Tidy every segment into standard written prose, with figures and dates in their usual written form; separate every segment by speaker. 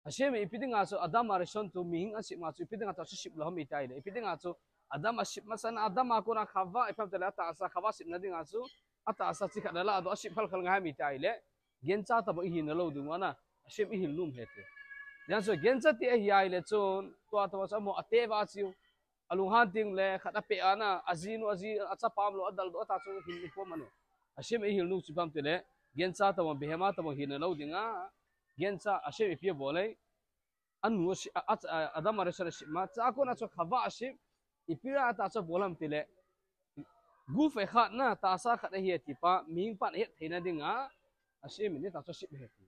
Speaker 1: Hashem ipiting nga so Adam arison to mihing asip nga so ipiting nga to sip lahom itay le ipiting nga so Adam asip masana Adam ako na khava ipam tala ta asa khava sip na ding nga so ata asa chika dala ado asip khal khal nga mitay le gencha ta bo ihin lo dung wana Hashem ihin lum hete yan so gencha ti ai le chon to ato sa mo ateva chiu alung hunting le khata pe ana azinu azi acha pam lo adal do ta chu hin ko mane Hashem ihin lum sipam tele gencha ta mo behema ta mo hin lo dinga gensa Hashem ipia boleh anu Adam arasara ma aku na so khava Hashem ipira ta so bolam tile guf ekhat na ta sa khat hi tipa ming pan het theina dinga Hashem ni ta so sip heti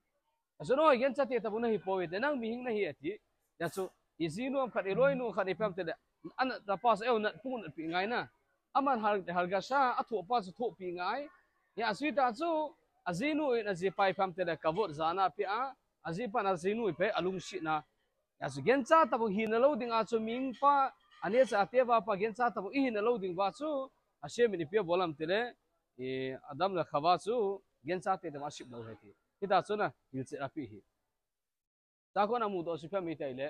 Speaker 1: asono gensa ti ta buna hi powe denang ming na hi ati ya so izinu am khat eloi nu khat ipam tile an ta pas eu na pun pi ngai na aman harga sa athu pa so thu pi ngai ya suita so azinu in azipai pam tele kavot zana pia azipan azinu pe alung shi na yasu gencha tabu hin lo ding a chu ming pa ane cha teva pa gencha tabu hin lo ding ba chu Hashem ni pe bolam tele e Adam la khawa chu gencha te ma ship lo heti kita chu na hilse api hi ta ko na mu do sipha mi tai le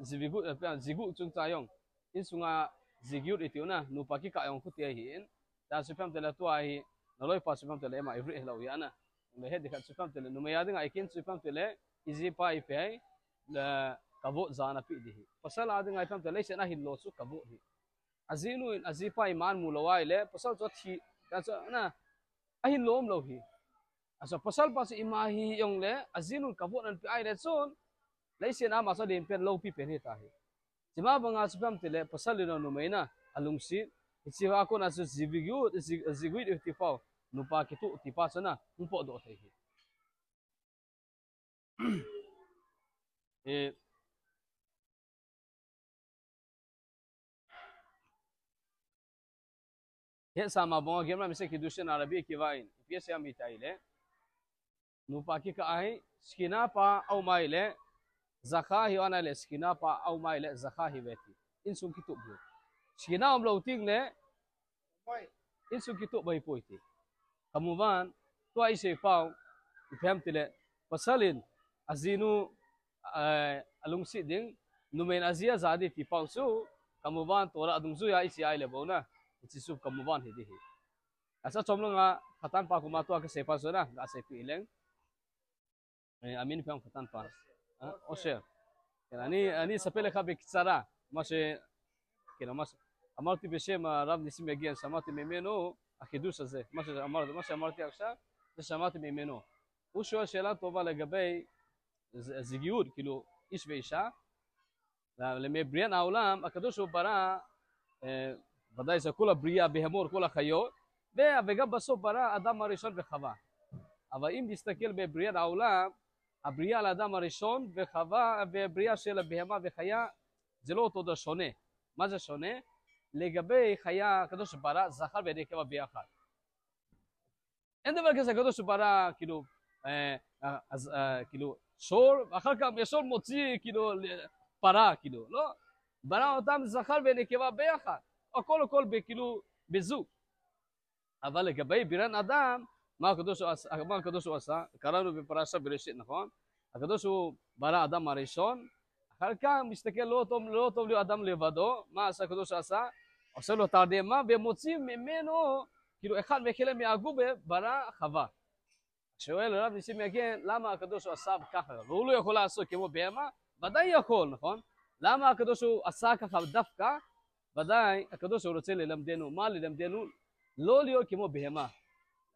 Speaker 1: zivigu pe zigu chung cha yong in sunga zigu itiu na nu pa ki ka yong khu te hi in ta sipha tele tu ai naloi pa sipam tele ema every hello yana le he dikhat sipam tele no me yading aikin sipam tele izi pa ipe la kavo zana pi dihi pasal ading ai pam tele sena hillo su kavo hi azinu in azipa iman mulawai le pasal cho thi na ahin lom lo hi asa pasal pas imahi yong le azinu kavo nan pi ai le chon le sena ma so din pen lo pi pen he ta hi sima banga sipam tele pasal no me na alungsi ichiwa ko na su zivigu ziguit iftifau nupa kitu tipa sana umpo do thei e he sama bonga gemna mise kidushan arabi kiwain psa mitaile nupa ki ka ai skina pa au maile zakha hi wana le skina pa au maile zakha hi veti insum kitu bu skina om lo ting le insum kitu bai poiti kamuvan to ai se pau ipem tile pasalin azinu alungsi ding numen azia zadi ti pau su kamuvan tora adungsu ya isi ai le bona isu kamuvan hedi hi asa chomlonga khatan pa kuma to ka se pa sona ga se pi leng amin pam khatan pa osher ani sapele kha be kitsara mase kena mas amarti beshem rab nisim yagian samati memeno החידוש הזה, מה שאמרתי עכשיו, זה שמעתי ממנו. הוא שואל שאלה טובה לגבי זוגיות, כאילו איש ואישה. למבריאת העולם, הקדוש הוא ברא, ודאי זה כל הבריאה, בהמור, כל החיות, וגם בסוף ברא אדם הראשון וחווה. אבל אם נסתכל בבריאת העולם, הבריאה על האדם הראשון וחווה, ובריאה של הבהמה וחיה, זה לא אותו דבר שונה. מה זה שונה? לגבי חיה הקדוש ברא זכר ונקבה ביחד. אין דבר כזה הקדוש ברא כאילו שור, אחר כך ישור מוציא כאילו פרה כאילו, לא. ברא אותם זכר ונקבה ביחד. הכל כאילו בזוג. אבל לגבי בריאת אדם, מה הקדוש הוא עשה? קראנו בפרשת בראשית, נכון? הקדוש הוא ברא אדם הראשון, אחר כך מסתכל לא טוב להיות אדם לבדו, מה עשה הקדוש עשה? עושה לו תרדמה ומוציא ממנו, כאילו אחד מכלי מהגובה ברא חווה. שואל הרב ניסים יגן, למה הקדוש הוא עשה ככה? והוא לא יכול לעשות כמו בהמה? ודאי יכול, נכון? למה הקדוש הוא עשה ככה דווקא? ודאי הקדוש הוא רוצה ללמדנו. מה ללמדנו? לא להיות כמו בהמה.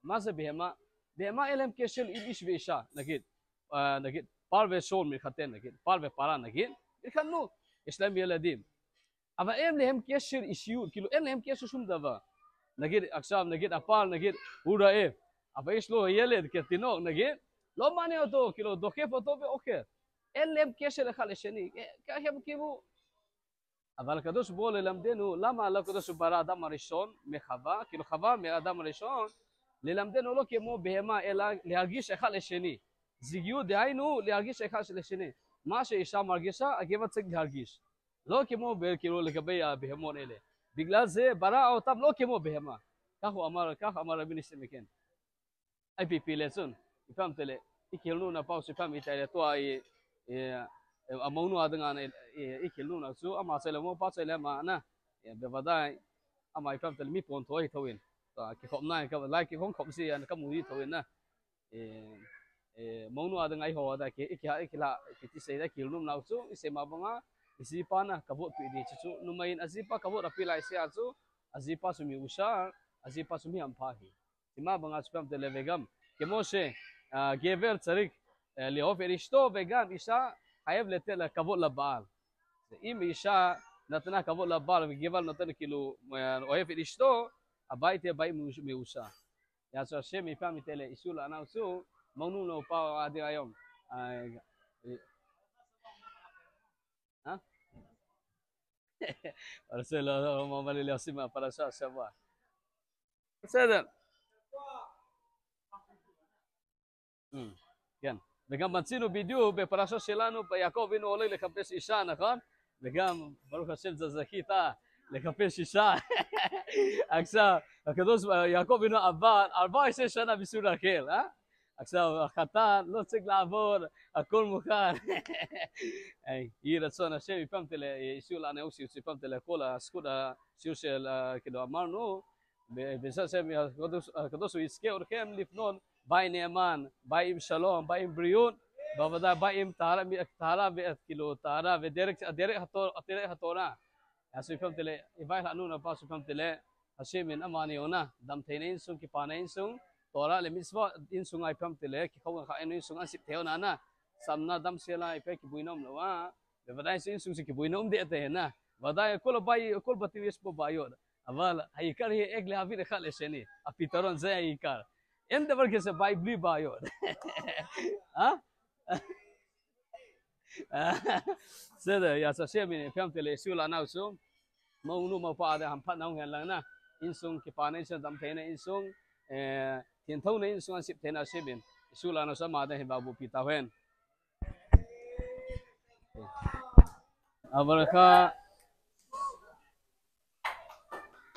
Speaker 1: מה זה בהמה? בהמה אין להם קשר עם איש ואישה, נגיד פר ושור מתחתן, נגיד פר ופרה, נגיד התחתנו, יש להם ילדים. אבל אין להם קשר אישיות, כאילו אין להם קשר שום דבר. נגיד עכשיו, נגיד הפר, נגיד הוא רעב, אבל יש לו ילד כתינוק, נגיד, לא מעניין אותו, כאילו דוחף אותו ואוכל. אין להם קשר אחד לשני, ככה הם כאילו. אבל הקדוש ברוך הוא ללמדנו, למה לא הקדוש ברא האדם הראשון מחווה, כאילו חווה מהאדם הראשון, ללמדנו לא כמו בהמה, אלא להרגיש אחד לשני. זוגיות דהיינו להרגיש אחד לשני. מה שאישה מרגישה, הגבר צריך להרגיש. לא כמו כאילו לגבי הבהמות האלה. בגלל זה ברא אותם לא כמו בהמה. כך אמר רבי ניסים מכן. IPP lesson. Ipam tele, ikilnu na pau sipam italia to ai אמרנו אדנגן איקלנו נעשו אמה צלמו פצלם מענה בוודאי אמה יפם תלמי פונטוי תווין כחומנה כבלאי כחום חומסי אנ כמודי תוויננה אמרנו אדנגן הודה כיכלה כתיסיידה קילנו נעשו איסמה בנga isipana kabut pidi chu numain azipa kabut apilai sia chu azipa sumi usar azipa sumi ampahi ima banga spam televegam kemoshe gever tsarik leof erishto vegam isha חייב לתת כבוד לבעל. אם אישה נתנה כבוד לבעל וגבר נותן כאילו אוהב את אשתו, הבית יהיה בית מאושר. יעשו השם מפעם מתאלה איסור לאנאוסו, מונו לו פעם עד היום. פרסה לא אומר לי להוסיף מהפרשה השבוע. בסדר. כן. וגם מצינו בדיוק בפרשה שלנו, יעקב אבינו עולה לחפש אישה, נכון? וגם, ברוך השם, זכיתה לחפש אישה. עכשיו, הקדוש יעקב אבינו עבד 14 שנה בסור רחל, עכשיו, החתן לא צריך לעבור, הכל מוכן. יהי רצון השם, הפעמתי לאיסור לאנאוס, הפעמתי לכל הזכות השיעור של, כאילו אמרנו, בעזרת השם, הקדוש הוא יזכה אתכם לפנות בית נאמן, בית עם שלום, בית עם בריאות, בוודאי בית עם טהרה כאילו טהרה ודרך התורה. אז לפעמים תלה, יביא לנו נפש לפעמים תלה, השם אין אמני עונה, דם תהנה אינסון כפנה אינסון, תורה למצווה אינסון לפעמים תלה, ככל כך אינו אינסון אסיפ תהון ענה, סמנה דם שלה יפה כיבוינום נועה, בוודאי אינסון שכיבוינום די תהנה, ודאי כל בתים יש פה בעיות, אבל העיקר היא איך להעביר אחד לשני, הפתרון זה העיקר. אין דבר כזה בית בלי בעיות. בסדר, יעשה השם, פעמתי לאיסור לאנאוסו, מונו מפעד המפת נאו הלנה, אינסון כפענה אינסון דמתנה אינסון, תנתונה אינסון אסיפ תנה שבין, איסור לאנאוסו מעדה הבאבו פיתהן.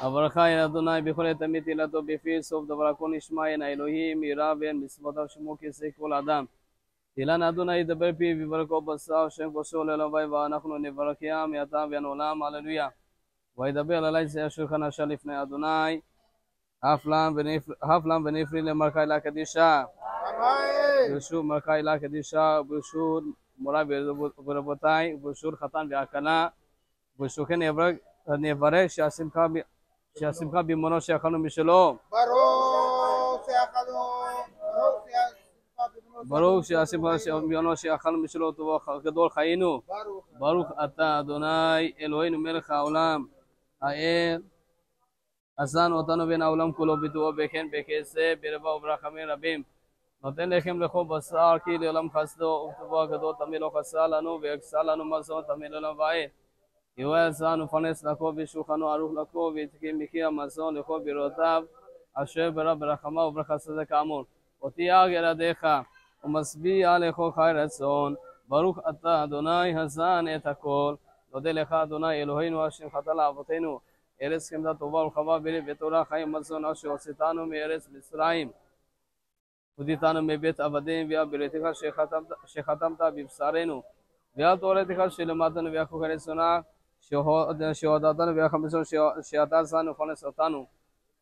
Speaker 1: הברכה אל אדוני בכל עת תמיד תהילתו בפי סוף דבר הכל נשמע הן האלוהים ירא והן מצוותיו שמו כעשה כל אדם. תהילן אדוני ידבר פיו ויברכו בשר שם כוסו ללוואי ואנחנו נברכיה מעתה ועד עולם הללויה. וידבר עלי זה השולחן אשר לפני אדוני אף לם ונפרי למלכה אלה קדישה. ברשות מלכה אלה קדישה וברשות מוריי ורבותיי וברשות חתן והכלה וברשותכם נברך שהשמחה במעונו שאכלנו משלום. ברוך שהשמחה במעונו שאכלנו משלום טובו גדול חיינו. ברוך אתה אדוני אלוהינו מלך העולם האל עשנו אותנו בין העולם כולו בטובו וכן בכסף ברבה וברחמים רבים. נותן לכם לכל בשר כי לעולם חסדו וטובו הגדול תמיד לא חסר לנו ויחסר לנו מזון תמיד לעולם ועד. יואל עשנו פרנס לכו ושולחנו ערוך לכו ויתקים מחיר המזון לכל בירותיו אשר ברא ברחמה וברכה שדה כאמור. ותיאג ילדיך ומשביע לכל חי רצון. ברוך אתה אדוני הזן את הכל. נודה לך אדוני אלוהינו אשר חטא לאבותינו ארץ חמדה טובה ורחבה בלי ותורה חיים מזון אשר הוצאתנו מארץ מצרים הודיעתנו מבית עבדים והבריתך שחתמת בבשרנו ועל תורתך שלמדנו והכוך רצונה שהודעתנו והחמצון שאתה עשנו פרנס אותנו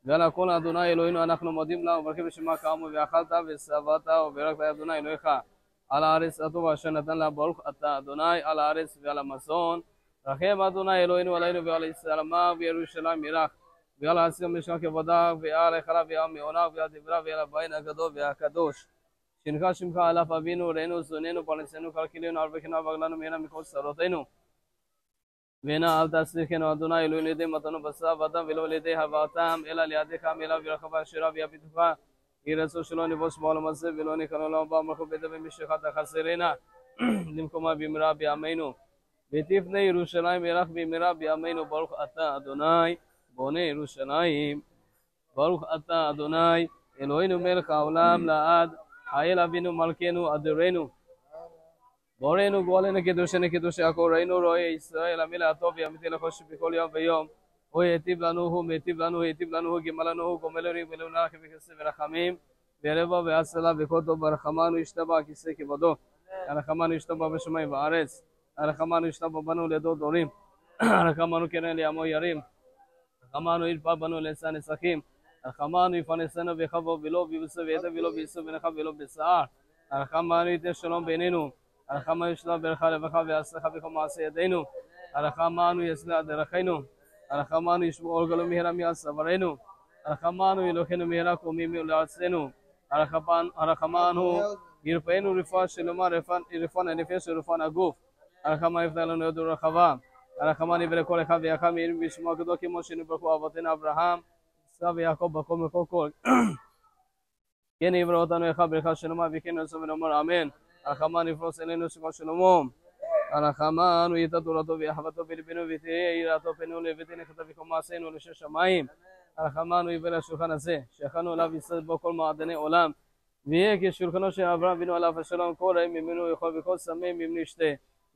Speaker 1: ועל הכל אדוני אלוהינו אנחנו מודים לה ומברכים בשמה כאמור ואכלת ושבעת וברכת אדוני אלוהיך על הארץ הטוב אשר נתן לה. ברוך אתה אדוני על הארץ ועל המזון. רחם אדוני אלוהינו עלינו ועל ישראל עמה וירושלים ירח ועל העשייה משכן כבודה ועל היכלה ועל מעונה ועל דברה ועל הבית הגדול והקדוש שנקרא שמך עליו אבינו ראינו זוננו פרנסנו כלכלנו ערבכנו והגלנו מהנה מכל צרותינו והנה אל תצליחנו אדוני אלוהינו לידי מתנו בשר ודם ולא לידי הבאתם אלא לידיך עמלה ורחבה שירה ויפיתך יהי רצון שלא נבוש בעולם הזה ולא נכנו לעולם הבא מלכות בית במשכת החסרנה למקומה במהרה בימינו ותפנה ירושלים ירח במהרה בימינו. ברוך אתה אדוני בונה ירושלים. ברוך אתה אדוני אלוהינו מלך העולם לעד האל אבינו מלכנו אדורנו בורנו גואלנו קדושנו קדושי הכל ראינו רואי ישראל המילה הטוב והאמיתי לחושך בכל יום ויום. הוא היטיב לנו הוא מיטיב לנו היטיב לנו הוא גמל לנו הוא גומל לנו ולאונה לכם בכסף ורחמים ורבע והצלה וכל טוב ברחמנו ישתבח כיסא כבודו הרחמנו ישתבח בשמיים וארץ. רחמנו ישלח בנו לדוד הורים, רחמנו קרן לימו ירים, רחמנו ילפה בנו לעשה נצחים, רחמנו יפרנסנו בכבוד ולא ביבסו וידע ולא ביסו בנך ולא בצער, רחמנו ייתן שלום בינינו, רחמנו ישלח ברכה לברכה ויעשך בכל מעשה ידינו, רחמנו יסלח דרכינו, רחמנו ישמור גלו מהרה מעל צווארנו, רחמנו אלוהינו מהרה קומי לארצנו, רחמנו ירפאנו רפואה שלמה, רפואה הנפש ורפואה הגוף, הרחמה יפתח לנו יד רחבה, הרחמה נברא כל אחד ואחד מאירים בשמו הקדוש כמו שנברכו אבותינו אברהם, יצחק ויעקב בכל מקום כל. כן יברא אותנו אחד ברכה שלמה וכן נעשה ונאמר אמן. הרחמה נפרוס אלינו שמו שלמה. הרחמה נו יתה תורתו ויחבתו בלבנו ותהיה יראתו פנו לבטן נכתה וכל מעשינו לשם שמיים. הרחמה נו יברא השולחן הזה, שהכנו עליו יסד בו כל מעדני עולם. ויהיה כשולחנו של אברהם אבינו עליו השלום כל רעים ממנו יכול וכל שמח ממנו ישתה.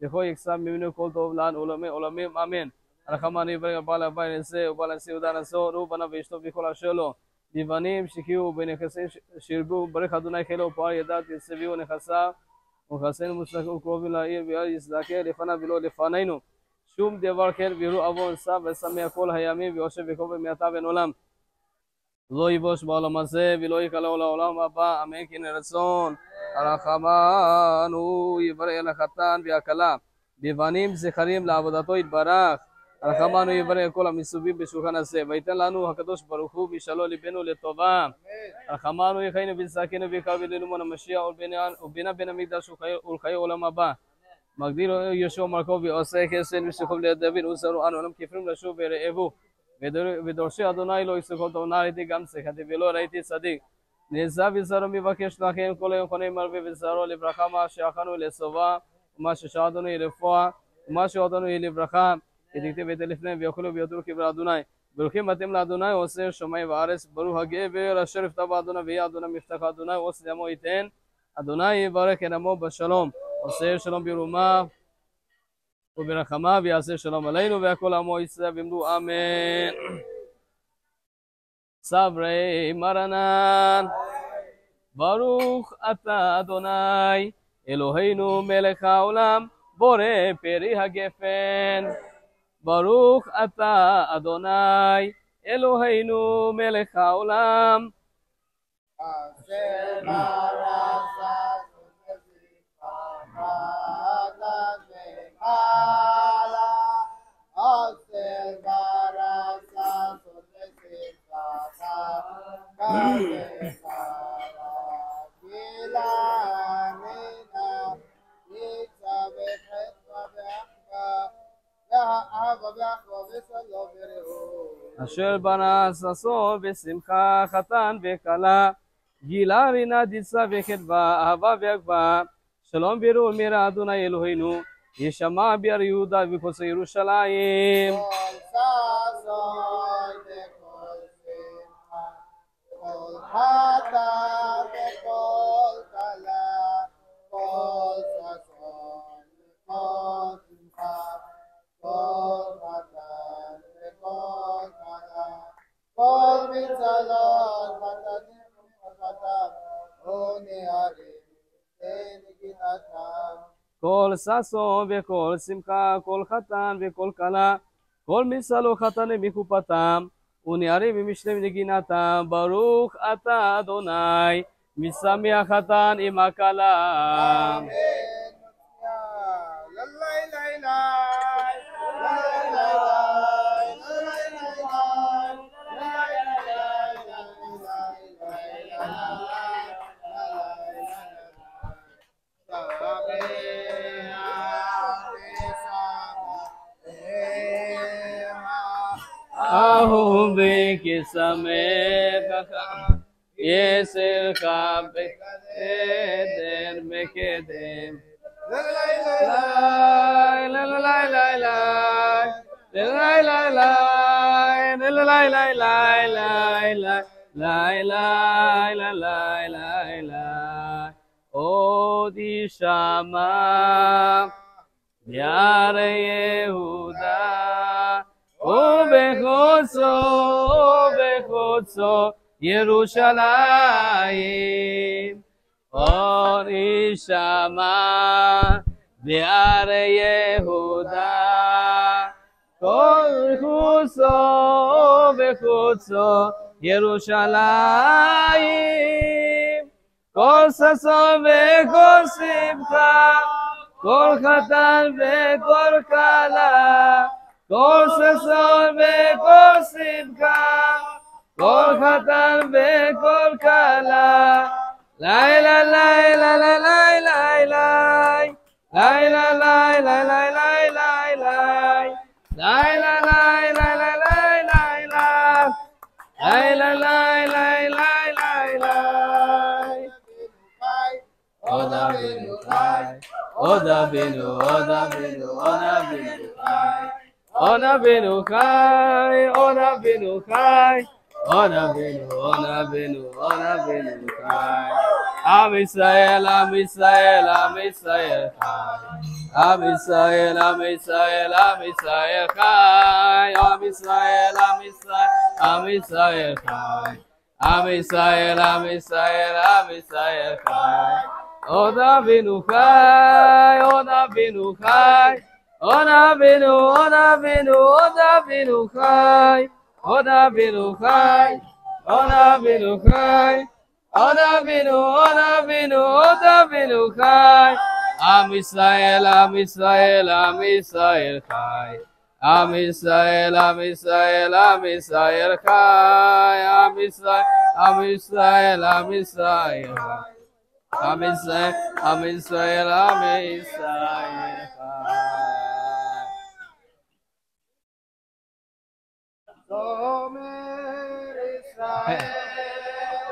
Speaker 1: וכל יקסם ממנו כל טוב לעד עולמי עולמים אמן. הרחמה נברא בעל הבית הזה ובעל הנשיא ודן עשור הוא בנה ואשתו וכל אשר לו. לבנים שקיעו ובנכסים שירבו ברך אדוני חילו ופועל ידעת יצביעו נכסיו ונכסינו מוצלחים וקרובים לעיר ואל יזדכה לפניו ולא לפנינו. שום דבר כן ויראו עוון סב ושמח כל הימים ויושב וכל מעתה בין עולם. לא יבוש בעולם הזה ולא יקלעו לעולם הבא אמן כן רצון. הרחמנו יברא אל החתן והכלה בבנים זכרים לעבודתו יתברך. הרחמנו יברא כל המסובים בשולחן הזה ויתן לנו הקדוש ברוך הוא וישאלו ליבנו לטובה. הרחמנו יחיינו ויזכנו ויקרב אלינו מן המשיח ובינה בין המקדש ולחיי עולם הבא. מגדיל יהושע מלכו ועושה חסד ושכוב ליד דוד וזרעו אנו עולם כפרים לשוב ורעבו ודורשי אדוני לא יסוכו תאונה ראיתי גם צחקתי ולא ראיתי צדיק. נעזב וזרעו מבקש לכם כל היום חוני מרבה וזרעו לברכה מה שאכלנו לסובה ומה ששעדנו היא רפואה ומה שעודנו היא לברכה. כדכתיב את לפניהם ויאכלו ויותרו קבר אדוני. ברוכים אתם לאדוני עושה שמיים וארץ. ברוך הגבר אשר יפתח באדוני ויהיה אדוני מפתח אדוני ועושה עמו ייתן. אדוני יברך את עמו בשלום. עושה שלום ברומה וברחמה ויעשה שלום עלינו והכל עמו ישראל ואמרו אמן. סברי מרנן ברוך אתה אדוני אלוהינו מלך העולם בורא פרי הגפן. ברוך אתה אדוני אלוהינו מלך העולם אשר בראת אשר בראת אשר בנה ששון ושמחה חתן וכלה גילה רינה דיצה וחדווה אהבה ועקבה שלום ברור מרע אדוני אלוהינו ישמע ביער יהודה ובקוצר ירושלים. כל ששון וכל שמחה כל חתן וכל כלה כל ששון וכל שמחה כל חתן וכל כלה כל מצלות חתנים וחתם ונערים ונגינתם כל ששון וכל שמחה כל חתן וכל כלה כל מצלו חתנים מחופתם ונערים ממשלם נגינתם. ברוך אתה אדוני משמח חתן עם הכלה. אמן. אהוב וכשמח יסרך בקדם מקדם עוד ישמע ביער יהודה ובחוצו ירושלים. עוד ישמע Be'are Yehuda Kol Chutzo V'chutzo Yerushalayim Kol Sason V'kol Simcha Kol Chatan V'kol Kala Kol Sason V'kol Simcha Kol Chatan V'kol Kala Laila Laila Laila Laila Laila Laila Laila Laila Laila Laila Laila Laila Laila Oda binu kai Oda binu Oda binu Oda binu kai Oda binu kai Oda binu kai Oda binu Oda binu Oda binu kai Am Israel Am Israel Am Israel kai Am Israel Am Israel Am Israel kai Am Israel Am Israel Am Israel kai Am Israel Am Israel Am Israel kai Oda binu kai Oda binu kai Oda binu Oda binu Oda binu kai Oda binu kai Oda binu kai Oda binu Oda binu Oda binu kai Am Israel Am Israel Am Israel kai Am Israel Am Israel Am Israel kai Am Israel Am Israel Am Israel Am Israel Am Israel Am Israel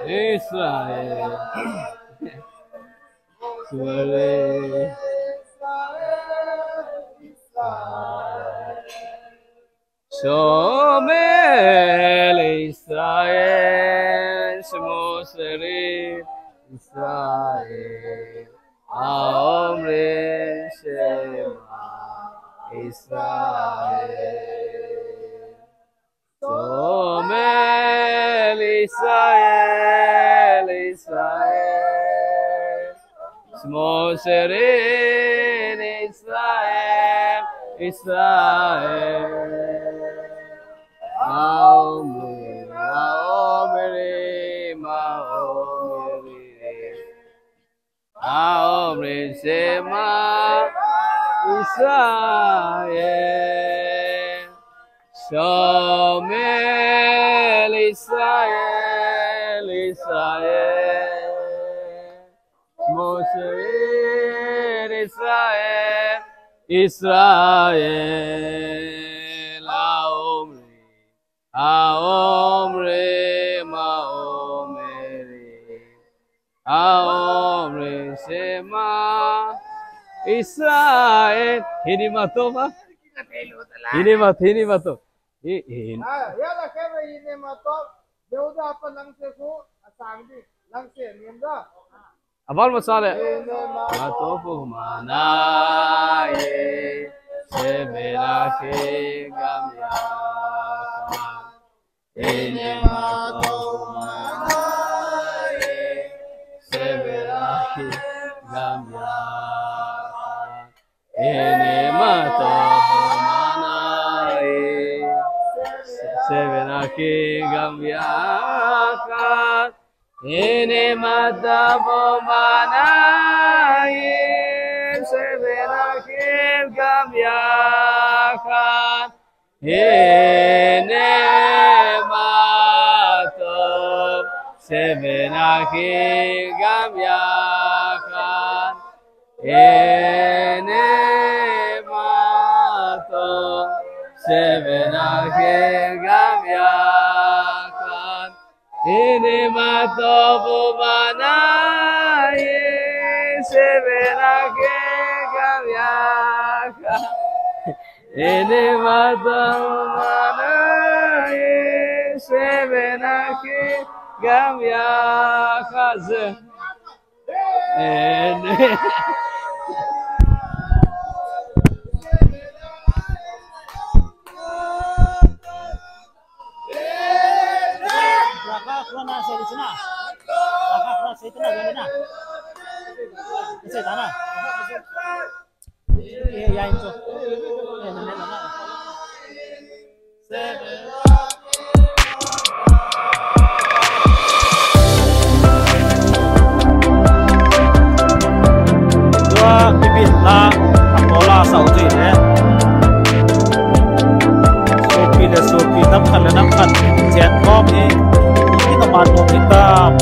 Speaker 1: Israel Israel Shomer Israel Shomer Israel Aomre Shema Israel Shomer Israel Israel Shomer Israel Israel Aomre Aomre Aomre Aomre Shema Israel Shomer Israel Israel Moshe Israel Israel Aomre Aomre Maomere Aomre Shema Israel Hini matoma Hini matoma
Speaker 2: याला काय बाई मातो देवदा आपण लंगसे को सांगदी लंगसे नेमदा
Speaker 1: Abal masale Matofu manaye Seberake gamyaka Ene matofu manaye Seberake gamyaka Ene matofu manaye Seberake gamyaka Ene matabo manayim Sebenachim gam yachad Ene matabo Sebenachim gam yachad Ene matabo Sebenachim gam yachad Ene matovu manaye sebenake gamyaka Ene matovu manaye sebenake gamyaka Ene
Speaker 3: Raka sa sana. Raka sa ito na, ganda na. Isa tana. ya itu dua bibit lah bola saudi deh sopi le sopi nam kan chen kom ni nomor kita